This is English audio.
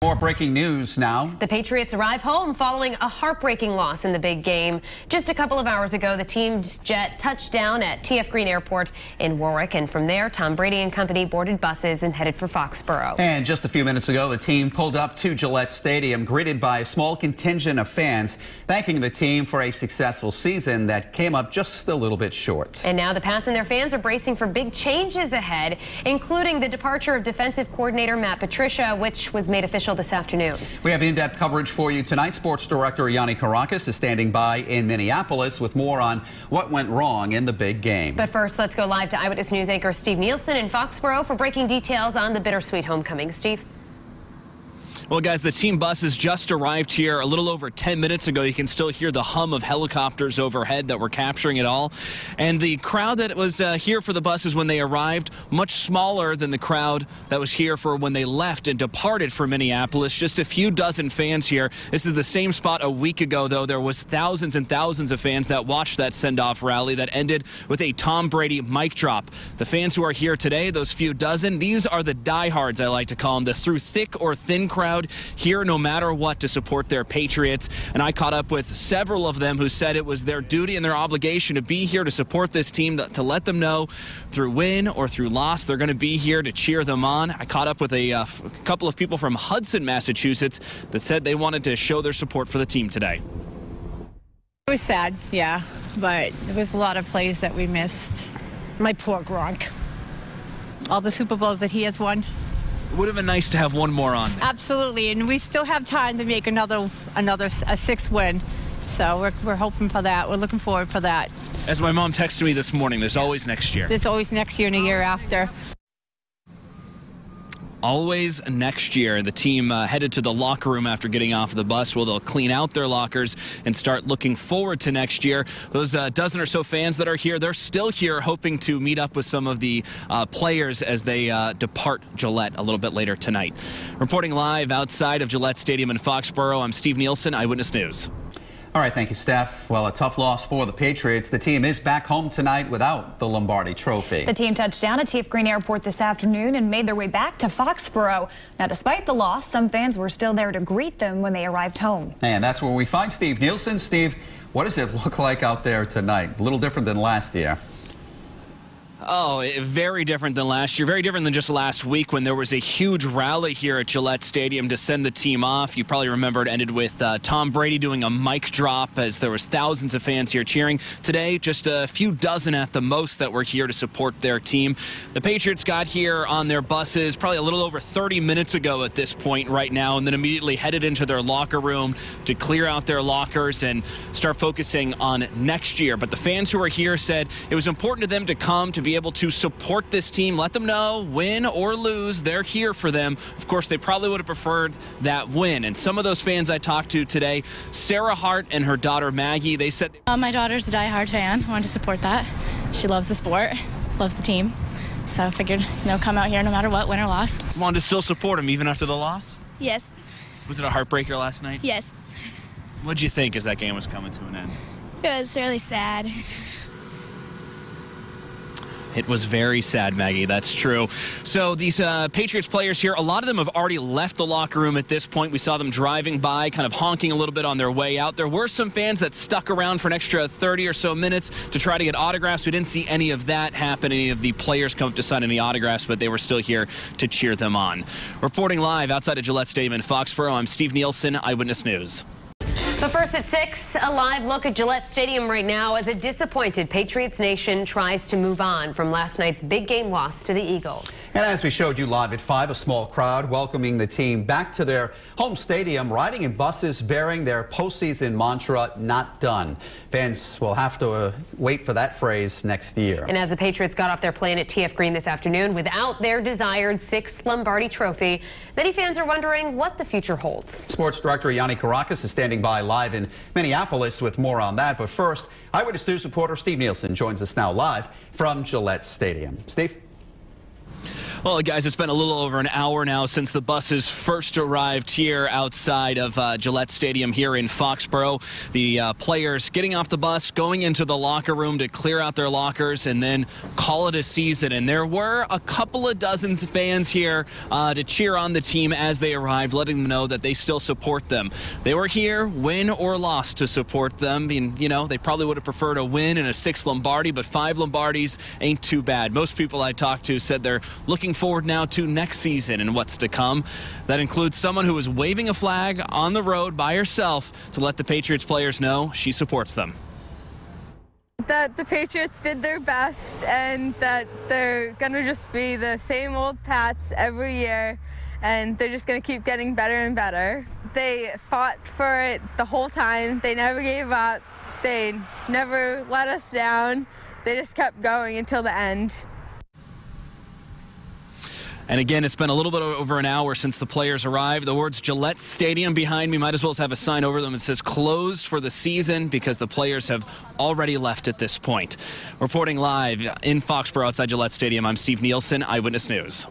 More breaking news now. The Patriots arrive home following a heartbreaking loss in the big game. Just a couple of hours ago, the team's jet touched down at TF Green Airport in Warwick, and from there, Tom Brady and company boarded buses and headed for Foxborough. And just a few minutes ago, the team pulled up to Gillette Stadium, greeted by a small contingent of fans, thanking the team for a successful season that came up just a little bit short. And now the Pats and their fans are bracing for big changes ahead, including the departure of defensive coordinator Matt Patricia, which was made official this afternoon. We have in-depth coverage for you tonight. Sports director Yanni Caracas is standing by in Minneapolis with more on what went wrong in the big game. But first, let's go live to Eyewitness News anchor Steve Nielsen in Foxborough for breaking details on the bittersweet homecoming. Steve? Well, guys, the team buses just arrived here a little over 10 minutes ago. You can still hear the hum of helicopters overhead that were capturing it all. And the crowd that was here for the buses when they arrived, much smaller than the crowd that was here for when they left and departed for Minneapolis. Just a few dozen fans here. This is the same spot a week ago, though. There was thousands and thousands of fans that watched that send-off rally that ended with a Tom Brady mic drop. The fans who are here today, those few dozen, these are the diehards, I like to call them, the through thick or thin crowd here no matter what to support their Patriots. And I caught up with several of them who said it was their duty and their obligation to be here to support this team, to let them know through win or through loss, they're going to be here to cheer them on. I caught up with a couple of people from Hudson, Massachusetts that said they wanted to show their support for the team today. It was sad, yeah, but there was a lot of plays that we missed. My poor Gronk. All the Super Bowls that he has won. It would have been nice to have one more on there. Absolutely, and we still have time to make a sixth win. So we're hoping for that. We're looking forward for that. As my mom texted me this morning, there's always next year. There's always next year and a year after. Always next year. The team headed to the locker room after getting off the bus. Well, they'll clean out their lockers and start looking forward to next year. Those dozen or so fans that are here, they're still here hoping to meet up with some of the players as they depart Gillette a little bit later tonight. Reporting live outside of Gillette Stadium in Foxborough, I'm Steve Nielsen, Eyewitness News. All right, thank you, Steph. Well, a tough loss for the Patriots. The team is back home tonight without the Lombardi Trophy. The team touched down at TF Green Airport this afternoon and made their way back to Foxborough. Now, despite the loss, some fans were still there to greet them when they arrived home. And that's where we find Steve Nielsen. Steve, what does it look like out there tonight? A little different than last year. Oh, very different than last year. Very different than just last week when there was a huge rally here at Gillette Stadium to send the team off. You probably remember it ended with Tom Brady doing a mic drop as there was thousands of fans here cheering. Today, just a few dozen at the most that were here to support their team. The Patriots got here on their buses probably a little over 30 minutes ago at this point right now, and then immediately headed into their locker room to clear out their lockers and start focusing on next year. But the fans who are here said it was important to them to come to be able to support this team, let them know, win or lose, they're here for them. Of course, they probably would have preferred that win. And some of those fans I talked to today, Sarah Hart and her daughter Maggie, they said... My daughter's a diehard fan. I wanted to support that. She loves the sport, loves the team. So I figured, come out here no matter what, win or loss. Wanted to still support them even after the loss? Yes. Was it a heartbreaker last night? Yes. What did you think as that game was coming to an end? It was really sad. It was very sad, Maggie. That's true. So these Patriots players here, a lot of them have already left the locker room at this point. We saw them driving by, kind of honking a little bit on their way out. There were some fans that stuck around for an extra 30 or so minutes to try to get autographs. We didn't see any of that happen, any of the players come up to sign any autographs, but they were still here to cheer them on. Reporting live outside of Gillette Stadium in Foxborough, I'm Steve Nielsen, Eyewitness News. But first at 6, a live look at Gillette Stadium right now as a disappointed Patriots Nation tries to move on from last night's big game loss to the Eagles. And as we showed you live at 5, a small crowd welcoming the team back to their home stadium, riding in buses bearing their postseason mantra, "Not done." Fans will have to wait for that phrase next year. And as the Patriots got off their plane at TF Green this afternoon without their desired 6th Lombardi Trophy, many fans are wondering what the future holds. Sports director Yanni Caracas is standing by live in Minneapolis with more on that. But first, Eyewitness News reporter Steve Nielsen joins us now live from Gillette Stadium. Steve? Well, guys, it's been a little over an hour now since the buses first arrived here outside of Gillette Stadium here in Foxborough. The players getting off the bus, going into the locker room to clear out their lockers and then call it a season. And there were a couple of dozens of fans here to cheer on the team as they arrived, letting them know that they still support them. They were here, win or loss, to support them. And, you know, they probably would have preferred a win and a 6th Lombardi, but 5 Lombardis ain't too bad. Most people I talked to said they're looking forward now to next season and what's to come. That includes someone who is waving a flag on the road by herself to let the Patriots players know she supports them. That the Patriots did their best and that they're going to just be the same old Pats every year and they're just going to keep getting better and better. They fought for it the whole time. They never gave up. They never let us down. They just kept going until the end. And again, it's been a little bit over an hour since the players arrived. The words Gillette Stadium behind me might as well have a sign over them that says closed for the season because the players have already left at this point. Reporting live in Foxborough outside Gillette Stadium, I'm Steve Nielsen, Eyewitness News.